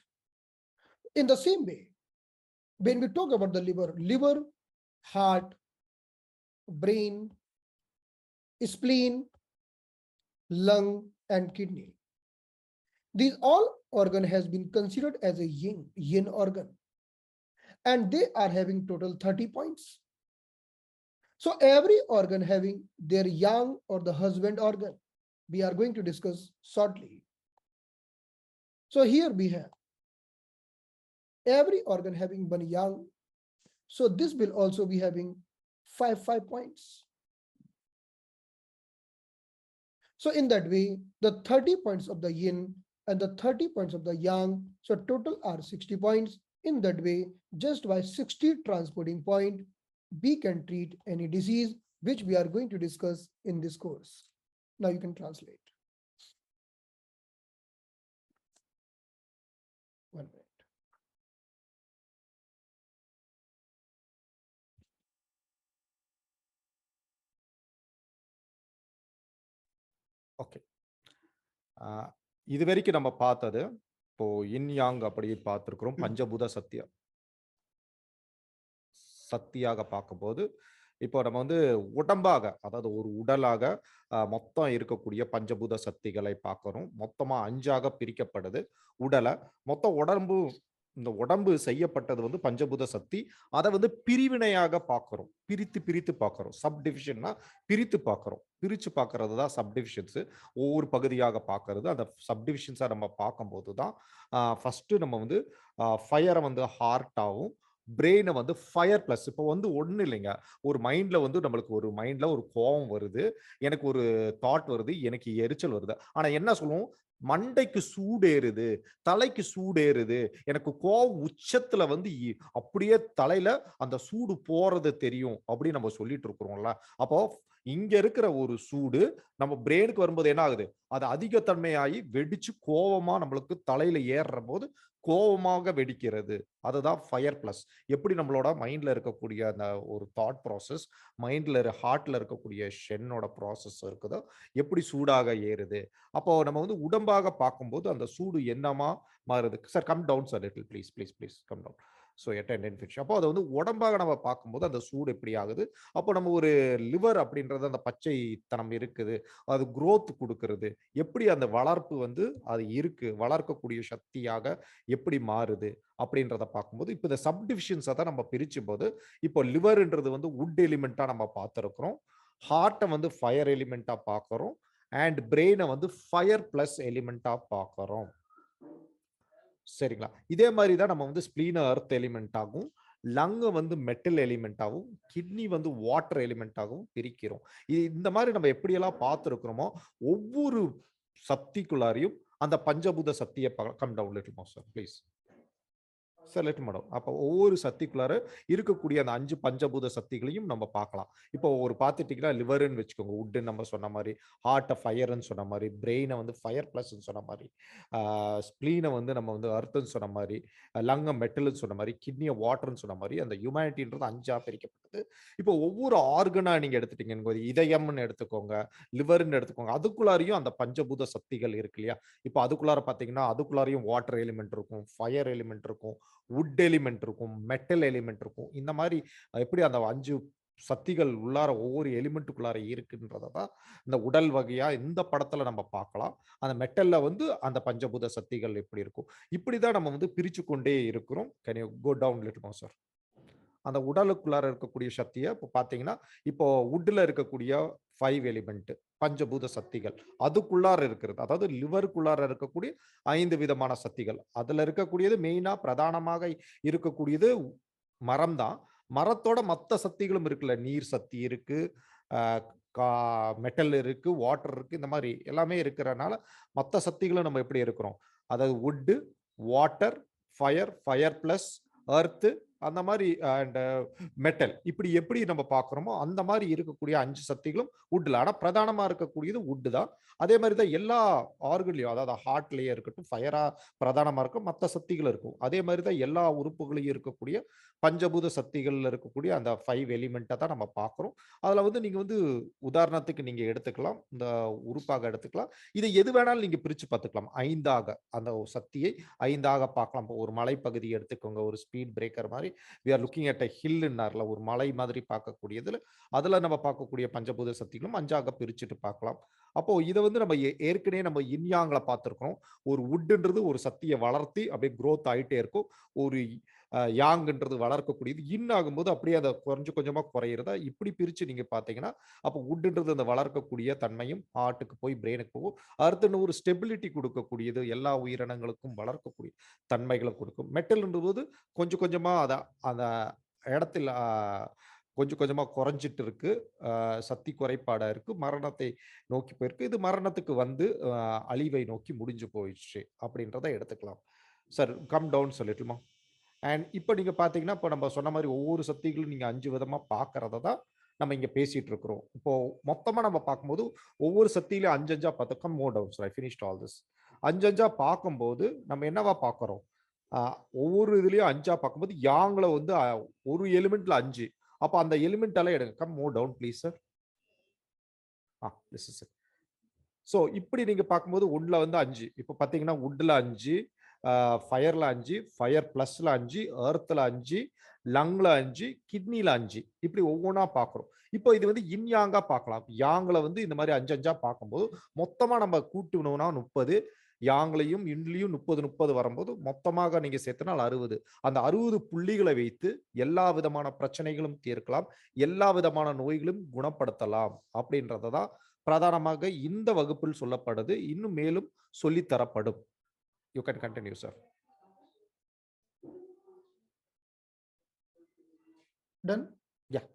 In the same way, when we talk about the liver, heart, brain, spleen, lung, and kidney, these all organ has been considered as a yin organ, and they are having total 30 points. So every organ having their yang or the husband organ, we are going to discuss shortly. So here we have every organ having one yang. So this will also be having 5 points. So in that way, the 30 points of the yin and the 30 points of the yang, so total are 60 points. In that way, just by 60 transporting point, we can treat any disease, which we are going to discuss in this course. Now you can translate. 1 minute. Okay, இது வரைக்கும் நம்ம பார்த்தது இப்போ இன் Yang அப்படி பார்த்துருக்கிறோம். பஞ்சபூத சக்தியாக பார்க்கும்போது இப்போ நம்ம வந்து உடம்பாக, அதாவது ஒரு உடலாக மொத்தம் இருக்கக்கூடிய பஞ்சபூத சக்திகளை பார்க்கிறோம். மொத்தமா 5ஆக பிரிக்கப்படுது உடலை. மொத்த உடம்பு இந்த உடம்பு செய்யப்பட்டது வந்து பஞ்சபூத சக்தி. அதை வந்து பிரிவினையாக பார்க்கிறோம். பிரித்து பிரித்து பார்க்கிறோம். சப்டிவிஷன்னா பிரித்து பார்க்கிறோம். பிரிச்சு பார்க்கிறது தான் சப்டிவிஷன்ஸ். ஒவ்வொரு பகுதியாக பார்க்கிறது. அந்த சப்டிவிஷன்ஸா நம்ம பார்க்கும்போது தான் ஃபர்ஸ்ட் நம்ம வந்து ஃபயரை வந்து ஹார்ட்டாவும், பிரெயினை வந்து ஃபயர் பிளஸ். இப்போ வந்து ஒன்றும் இல்லைங்க. ஒரு மைண்ட்ல வந்து நம்மளுக்கு ஒரு மைண்ட்ல ஒரு கோவம் வருது. எனக்கு ஒரு தாட் வருது. எனக்கு எரிச்சல் வருது. ஆனா என்ன சொல்லுவோம்? மண்டைக்கு சூடேறுது, தலைக்கு சூடேறுது. எனக்கு கோவம் உச்சத்துல வந்து அப்படியே தலையில அந்த சூடு போறது தெரியும் அப்படின்னு நம்ம சொல்லிட்டு இருக்கிறோம்ல. அப்போ இங்க இருக்கிற ஒரு சூடு நம்ம பிரெயினுக்கு வரும்போது என்ன ஆகுது? அது அதிகத்தன்மையாகி வெடிச்சு கோவமா நம்மளுக்கு தலையில ஏறுற போது கோவமாக வெடிக்கிறது. அதுதான் ஃபயர் பிளஸ். எப்படி நம்மளோட மைண்ட்ல இருக்கக்கூடிய அந்த ஒரு தாட் ப்ராசஸ், மைண்ட்ல ஹார்ட்ல இருக்கக்கூடிய ஷென்னோட ப்ராசஸ் இருக்குதோ, எப்படி சூடாக ஏறுது. அப்போ நம்ம வந்து உடம்பாக பார்க்கும்போது அந்த சூடு என்னமா மாறுது. Sir come down sir little please please please come down. So attendant fiction. அப்போ அதை வந்து உடம்பாக நம்ம பார்க்கும்போது அந்த சூடு எப்படி ஆகுது. அப்போ நம்ம ஒரு லிவர் அப்படின்றது அந்த பச்சைத்தனம் இருக்குது. அது growth கொடுக்கிறது. எப்படி அந்த வளர்ப்பு வந்து அது இருக்கு. வளர்க்கக்கூடிய சக்தியாக எப்படி மாறுது அப்படின்றத பார்க்கும்போது, இப்போ இந்த சப்டிவிஷன்ஸை தான் நம்ம பிரிச்சும்போது, இப்போ லிவர்ன்றது வந்து வுட் எலிமெண்ட்டா நம்ம பார்த்துருக்கிறோம். ஹார்ட்டை வந்து ஃபயர் எலிமெண்ட்டா பார்க்குறோம். அண்ட் பிரெயினை வந்து ஃபயர் பிளஸ் எலிமெண்ட்டா பார்க்குறோம். சரிங்களா? இதே மாதிரி தான் நம்ம வந்து ஸ்ப்ளீன எர்த் எலிமெண்ட்டாகவும், லங்க வந்து மெட்டல் எலிமெண்ட்டாகவும், கிட்னி வந்து வாட்டர் எலிமெண்ட்டாகவும் பிரிக்கிறோம். இந்த மாதிரி நம்ம எப்படியெல்லாம் பார்த்துருக்கிறோமோ, ஒவ்வொரு சக்திக்குள்ளாரையும் அந்த பஞ்சபூத சக்திய come down little more sir please. Select madam. அப்போ ஒவ்வொரு சக்திக்குள்ளார இருக்கக்கூடிய அந்த 5 பஞ்சபூத சக்திகளையும் நம்ம பார்க்கலாம். இப்போ ஒரு பார்த்துட்டீங்கன்னா லிவர்ன்னு வச்சுக்கோங்க. வுட்ன்னு நம்ம சொன்ன மாரி, ஹார்ட்ட ஃபயர்ன்னு சொன்ன மாரி, பிரெயின வந்து ஃபயர் பிளஸ்ன்னு சொன்ன மாரி, ஸ்ப்ளீன வந்து நம்ம வந்து எர்த்துன்னு சொன்ன மாரி, லங்க மெட்டல்ன்னு சொன்ன மாரி, கிட்னிய வாட்டர்ன்னு சொன்ன மாரி, அந்த ஹியூமனிட்டின்றது 5ஆ பிரிக்கப்பட்டது. இப்போ ஒவ்வொரு ஆர்கனா நீங்க எடுத்துட்டீங்கன்னு போது, இதயம்னு எடுத்துக்கோங்க, லிவர்ன்னு எடுத்துக்கோங்க. அதுக்குள்ளாரையும் அந்த பஞ்சபூத சக்திகள் இருக்கு இல்லையா? இப்போ அதுக்குள்ளார பார்த்தீங்கன்னா, அதுக்குள்ளாரையும் வாட்டர் எலிமெண்ட் இருக்கும், ஃபயர் எலிமெண்ட் இருக்கும், வுட் எலிமெண்ட் இருக்கும், மெட்டல் எலிமெண்ட் இருக்கும். இந்த மாரி எப்படி அந்த 5 சக்திகள் உள்ளார ஒவ்வொரு எலிமெண்ட்டுக்குள்ளார இருக்குன்றத தான் இந்த உடல் வகையா இந்த படத்துல நம்ம பார்க்கலாம். அந்த மெட்டல்ல வந்து அந்த பஞ்சபூத சக்திகள் எப்படி இருக்கும். இப்படி தான் நம்ம வந்து பிரிச்சு கொண்டே இருக்கிறோம். Can you go down little more sir? அந்த உடலுக்குள்ளார இருக்கக்கூடிய சக்திய இப்போ பார்த்தீங்கன்னா, இப்போ வுட்ல இருக்கக்கூடிய 5 எலிமெண்ட் பஞ்சபூத சக்திகள். அதுக்குள்ளார இருக்கிறது. அதாவது லிவருக்குள்ளார இருக்கக்கூடிய 5 விதமான சக்திகள். அதுல இருக்கக்கூடியது மெயினா பிரதானமாக இருக்கக்கூடியது மரம் தான். மரத்தோட மத்த சக்திகளும் இருக்குல்ல. நீர் சக்தி இருக்கு. அ கா மெட்டல் இருக்கு, வாட்டர் இருக்கு. இந்த மாரி எல்லாமே இருக்கிறனால, மத்த சக்திகளும் நம்ம எப்படி இருக்கிறோம். அதாவது would, water, fire, fire plus, earth அந்த மாரி அண்ட் மெட்டல். இப்படி எப்படி நம்ம பார்க்குறோமோ, அந்த மாரி இருக்கக்கூடிய 5 சக்திகளும் வுட்ல. ஆனா பிரதானமா இருக்கக்கூடியது வுட் தான். அதே மாரி தான் எல்லா ஆர்கன்லயும் அதாவது ஹார்ட்லயே இருக்கட்டும், ஃபயரா பிரதானமா இருக்கும். மத்த சக்திகள் இருக்கும். அதே மாரி தான் எல்லா உறுப்புகளையும் இருக்கக்கூடிய பஞ்சபூத சக்திகள்ல இருக்கக்கூடிய அந்த 5 எலிமெண்ட்ட தான் நம்ம பார்க்குறோம். அதுல வந்து நீங்க வந்து உதாரணத்துக்கு நீங்க எடுத்துக்கலாம். இந்த உறுப்பாக எடுத்துக்கலாம். இதை எது வேணாலும் நீங்க பிரிச்சு பார்த்துக்கலாம். 5ஆக அந்த சக்தியை 5ஆக பார்க்கலாம். இப்போ ஒரு மலைப்பகுதி எடுத்துக்கோங்க. ஒரு ஸ்பீட் பிரேக்கர் மாரி we are looking at a ஹில்ன்னார்ல ஒரு மலை மாதிரி பார்க்கக்கூடியதுல, அதுல நம்ம பார்க்கக்கூடிய பஞ்சபூத சக்திகளும் 5ஆக பிரிச்சுட்டு பார்க்கலாம். அப்போ இத வந்து நம்ம ஏற்கனவே நம்ம யின் யாங்ல பார்த்திருக்கிறோம். ஒரு வுட்ன்றது ஒரு சக்திய வளர்த்தி அப்படியே குரோத் ஆயிட்டே இருக்கும். ஒரு யாங்ன்றது வளர்க்கக்கூடியது. யின் ஆகும்போது அப்படியே அத கொஞ்சம் கொஞ்சமா குறையிறதா இப்படி பிரிச்சு நீங்க பார்த்தீங்கன்னா, அப்போ வுட்ன்றது அந்த வளர்க்கக்கூடிய தன்மையும் ஹார்ட்க்கு போய் பிரெயினுக்கு போகும். அடுத்து ஒரு ஸ்டெபிலிட்டி குடுக்கக்கூடியது. எல்லா உயிரினங்களுக்கும் வளர்க்கக்கூடிய தன்மைகள குடுக்கும். மெட்டல்ன்றபோது கொஞ்சம் கொஞ்சமா அந்த இடத்தில் கொஞ்சம் கொஞ்சமா குறைஞ்சிட்டு இருக்கு. சக்தி குறைபாடா இருக்கு. மரணத்தை நோக்கி போயிருக்கு. இது மரணத்துக்கு வந்து அழிவை நோக்கி முடிஞ்சு போயிடுச்சு அப்படின்றத எடுத்துக்கலாம். சார் கம் டவுன் சொல்லட்டுமா? அண்ட் இப்ப நீங்க பார்த்தீங்கன்னா, இப்ப நம்ம சொன்ன மாரி ஒவ்வொரு சக்திகளும் நீங்க 5 விதமா பார்க்கிறத தான் நம்ம இங்க பேசிட்டு இருக்கிறோம். இப்போ மொத்தமா நம்ம பார்க்கும்போது ஒவ்வொரு சக்தியிலும் 5 5ஆ பார்த்தோம். Come more down sir. I finished all this. 5 5ஆ பார்க்கும்போது நம்ம என்னவா பார்க்கிறோம்? அ ஒவ்வொரு இதுலயும் 5ஆ பார்க்கும்போது யாங்ல வந்து ஒரு எலிமெண்ட்ல 5. அப்ப அந்த எலிமெண்ட் எல்லாம் எடுங்க. Come more down please sir. This is it. So இப்படி நீங்க பார்க்கும்போது வுட்ல வந்து 5. இப்ப பார்த்தீங்கன்னா, வுட்ல 5, ஃபயர்ல 5, ஃபயர் பிளஸ்ல 5, எர்த்ல 5, லங்ல 5, கிட்னில 5. இப்படி ஒவ்வொன்னா பார்க்குறோம். இப்போ இது வந்து யின் யாங்கா பார்க்கலாம். யாங்ல வந்து இந்த மாரி 5 5ஆ பார்க்கும்போது, மொத்தமா நம்ம கூட்டுனோம்னா 30, யாங்லையும் இன்லையும் 30 வரும்போது மொத்தமாக நீங்க சேர்த்தனால் 60. அந்த 60 புள்ளிகளை வைத்து எல்லா விதமான பிரச்சனைகளும் தீர்க்கலாம், எல்லா விதமான நோய்களும் குணப்படுத்தலாம் அப்படின்றத தான் பிரதானமாக இந்த வகுப்பில் சொல்லப்படுது. இன்னும் மேலும் சொல்லித் தரப்படும். You can continue sir. Done? Yeah.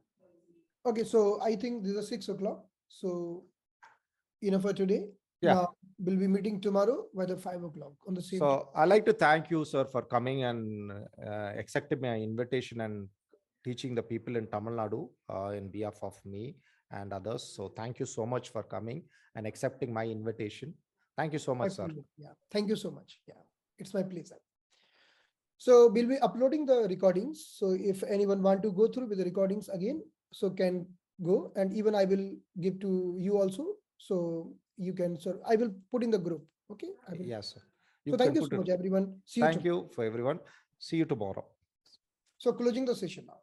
Okay, so I think this is 6 o'clock. So enough for today. Yeah. Now we'll be meeting tomorrow by the 5 o'clock on the same. So I'd like to thank you, sir, for coming and accepting my invitation and teaching the people in Tamil Nadu in behalf of me and others. So thank you so much for coming and accepting my invitation. Thank you so much, sir. Yeah, thank you so much. Yeah, it's my pleasure. So we'll be uploading the recordings. So if anyone want to go through with the recordings again, so can go, and even I will give to you also. So you can, sir, I will put in the group. Okay. Yes, sir. So thank you so much, everyone. See you Thank you for everyone. See you tomorrow. So closing the session now.